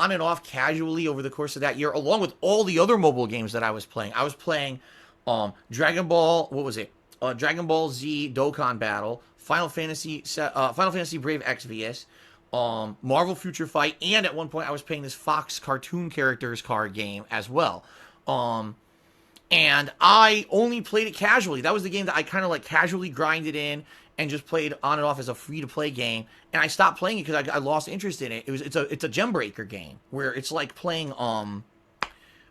on and off casually over the course of that year, along with all the other mobile games that I was playing. I was playing Dragon Ball, what was it? Dragon Ball Z Dokkan Battle, Final Fantasy Brave Exvius, Marvel Future Fight, and at one point I was playing this Fox cartoon characters card game as well. And I only played it casually. That was the game that I kind of like casually grinded in and just played on and off as a free to play game. And I stopped playing it because I lost interest in it. It's a gem breaker game where it's like playing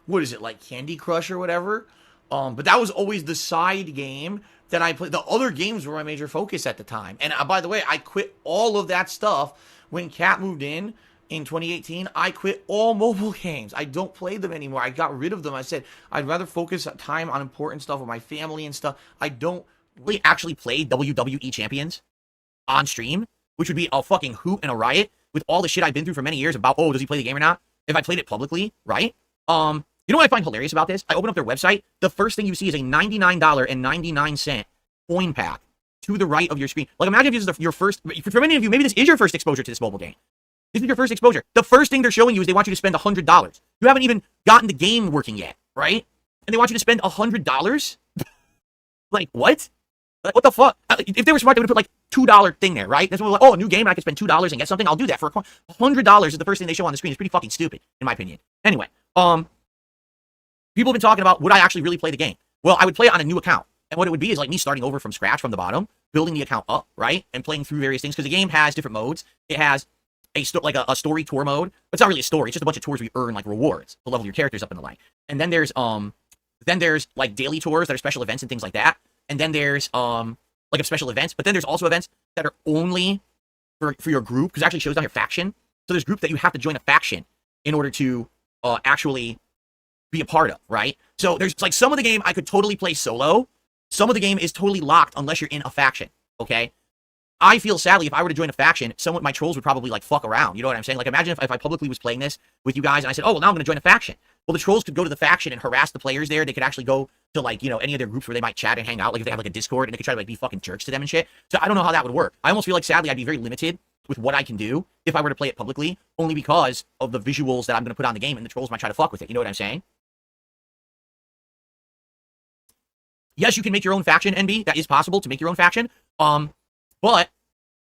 what is it, like Candy Crush or whatever. But that was always the side game that I played. The other games were my major focus at the time. And by the way, I quit all of that stuff when Kat moved in 2018. I quit all mobile games. I don't play them anymore. I got rid of them. I said I'd rather focus time on important stuff with my family and stuff. I don't really actually play WWE champions on stream, which would be a fucking hoot and a riot with all the shit I've been through for many years about, oh, does he play the game or not? If I played it publicly, right? You know what I find hilarious about this? I open up their website. The first thing you see is a $99.99 coin pack to the right of your screen. Like, imagine if this is your first, for many of you, maybe this is your first exposure to this mobile game. This is your first exposure. The first thing they're showing you is they want you to spend $100. You haven't even gotten the game working yet, right? And they want you to spend $100? Like, what? Like, what the fuck? If they were smart, they would have put like $2 thing there, right? That's what we're like, oh, a new game, and I can spend $2 and get something. I'll do that for a coin. $100 is the first thing they show on the screen. It's pretty fucking stupid, in my opinion. Anyway, people have been talking about, would I actually really play the game? Well, I would play it on a new account. And what it would be is like me starting over from scratch from the bottom, building the account up, right? And playing through various things. Because the game has different modes. It has a story tour mode. But it's not really a story. It's just a bunch of tours where you earn like rewards to level your characters up and the like. And then there's like daily tours that are special events and things like that. And then there's like special events. But then there's also events that are only for your group, because it actually shows down your faction. So there's groups that you have to join a faction in order to actually be a part of, right? So there's like some of the game I could totally play solo. Some of the game is totally locked unless you're in a faction, okay? I feel sadly if I were to join a faction, my trolls would probably like fuck around. You know what I'm saying? Like imagine if I publicly was playing this with you guys and I said, oh, well now I'm going to join a faction. Well, the trolls could go to the faction and harass the players there. They could actually go to like, you know, any of their groups where they might chat and hang out. Like if they have like a Discord and they could try to like be fucking jerks to them and shit. So I don't know how that would work. I almost feel like sadly I'd be very limited with what I can do if I were to play it publicly, only because of the visuals that I'm going to put on the game and the trolls might try to fuck with it. You know what I'm saying? Yes, you can make your own faction, NB. That is possible to make your own faction. But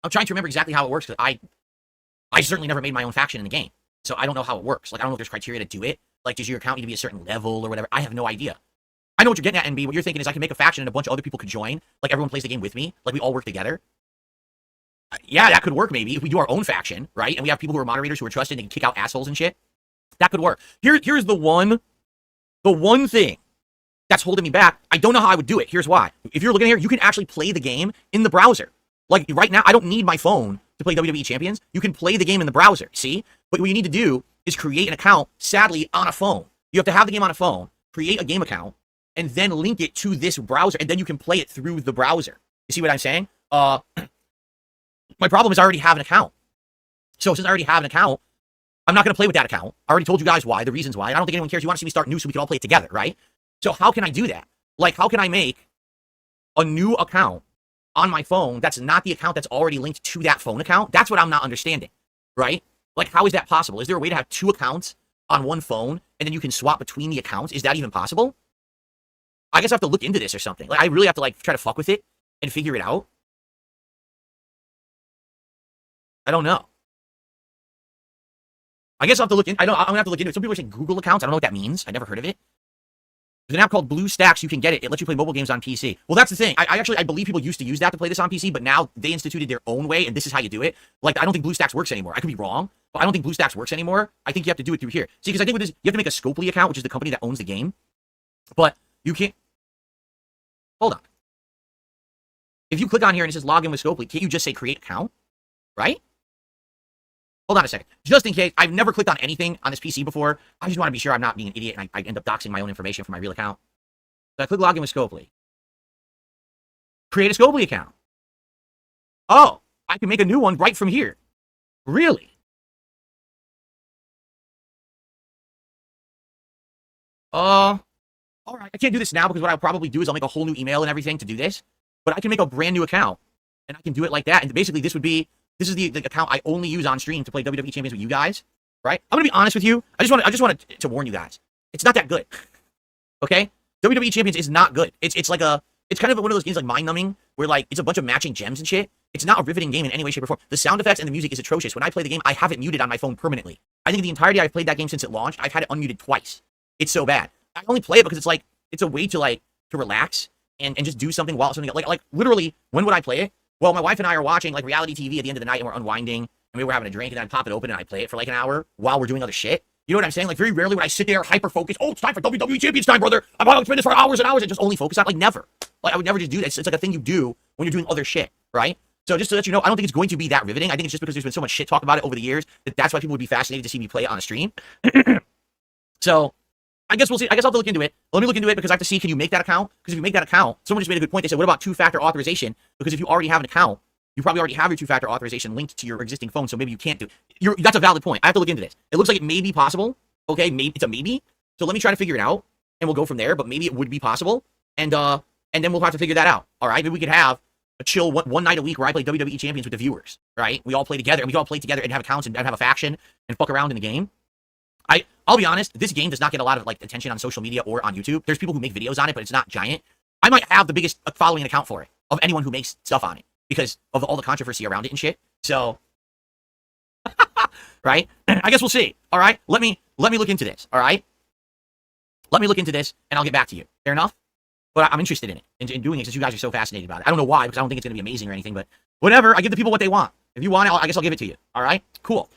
I'm trying to remember exactly how it works because I certainly never made my own faction in the game. So I don't know how it works. Like, I don't know if there's criteria to do it. Like, does your account need to be a certain level or whatever? I have no idea. I know what you're getting at, NB. What you're thinking is I can make a faction and a bunch of other people could join. Like, everyone plays the game with me. Like, we all work together. Yeah, that could work maybe if we do our own faction, right? And we have people who are moderators who are trusted and can kick out assholes and shit. That could work. Here's the one thing that's holding me back. I don't know how I would do it. Here's why. If you're looking here, you can actually play the game in the browser. Like right now, I don't need my phone to play WWE Champions. You can play the game in the browser, see? But what you need to do is create an account, sadly, on a phone. You have to have the game on a phone, create a game account, and then link it to this browser, and then you can play it through the browser. You see what I'm saying? My problem is I already have an account. So since I already have an account, I'm not going to play with that account. I already told you guys why, the reasons why. I don't think anyone cares. You want to see me start new so we can all play it together, right? So how can I do that? Like, how can I make a new account on my phone that's not the account that's already linked to that phone account? That's what I'm not understanding, right? Like, how is that possible? Is there a way to have two accounts on one phone and then you can swap between the accounts? Is that even possible? I guess I have to look into this or something. Like, I really have to, like, try to fuck with it and figure it out. I don't know. I guess I'll have to look in. I'm gonna have to look into it. Some people are saying Google accounts. I don't know what that means. I never heard of it. There's an app called BlueStacks. You can get it. It lets you play mobile games on PC. Well, that's the thing. I believe people used to use that to play this on PC, but now they instituted their own way, and this is how you do it. Like, I don't think BlueStacks works anymore. I could be wrong, but I don't think BlueStacks works anymore. I think you have to do it through here. See, because I think with this, you have to make a Scopely account, which is the company that owns the game. But you can't. Hold on. If you click on here and it says log in with Scopely, can't you just say create account? Right? Hold on a second. Just in case, I've never clicked on anything on this PC before. I just want to be sure I'm not being an idiot and I end up doxing my own information for my real account. So I click login with Scopely. Create a Scopely account. Oh, I can make a new one right from here. Really? All right. I can't do this now because what I'll probably do is I'll make a whole new email and everything to do this. But I can make a brand new account and I can do it like that. And basically this is the account I only use on stream to play WWE Champions with you guys. right? I'm gonna be honest with you. I just want to warn you guys. It's not that good. Okay? WWE Champions is not good. It's like it's kind of one of those games like mind numbing where like it's a bunch of matching gems and shit. It's not a riveting game in any way, shape, or form. The sound effects and the music is atrocious. When I play the game, I have it muted on my phone permanently. I think the entirety I've played that game since it launched, I've had it unmuted twice. It's so bad. I only play it because it's a way to relax and just do something while something like literally, when would I play it? Well, my wife and I are watching like reality TV at the end of the night and we're unwinding and maybe we're having a drink and then I pop it open and I play it for like an hour while we're doing other shit. You know what I'm saying? Like very rarely would I sit there hyper focused. Oh, it's time for WWE Champions time, brother. I'm about to spend this for hours and hours and just only focus on like never. Like I would never just do that. It's like a thing you do when you're doing other shit, right? So just to let you know, I don't think it's going to be that riveting. I think it's just because there's been so much shit talk about it over the years that's why people would be fascinated to see me play it on a stream. So I guess we'll see. I guess I'll have to look into it. Let me look into it because I have to see, can you make that account? Because if you make that account, someone just made a good point. They said, what about two-factor authorization? Because if you already have an account, you probably already have your two-factor authorization linked to your existing phone, so maybe you can't do it. That's a valid point. I have to look into this. It looks like it may be possible. Okay, maybe it's a maybe. So let me try to figure it out, and we'll go from there. But maybe it would be possible, and then we'll have to figure that out. All right, maybe we could have a chill one night a week where I play WWE Champions with the viewers. Right, we all play together, and we can all play together and have accounts and have a faction and fuck around in the game. I'll be honest, this game does not get a lot of like attention on social media or on YouTube. There's people who make videos on it, but it's not giant. I might have the biggest following account for it of anyone who makes stuff on it because of all the controversy around it and shit. So, right? I guess we'll see. All right, let me look into this. All right, let me look into this, and I'll get back to you. Fair enough. But I'm interested in it, in doing it, since you guys are so fascinated about it. I don't know why, because I don't think it's gonna be amazing or anything. But whatever, I give the people what they want. If you want it, I guess I'll give it to you. All right, cool.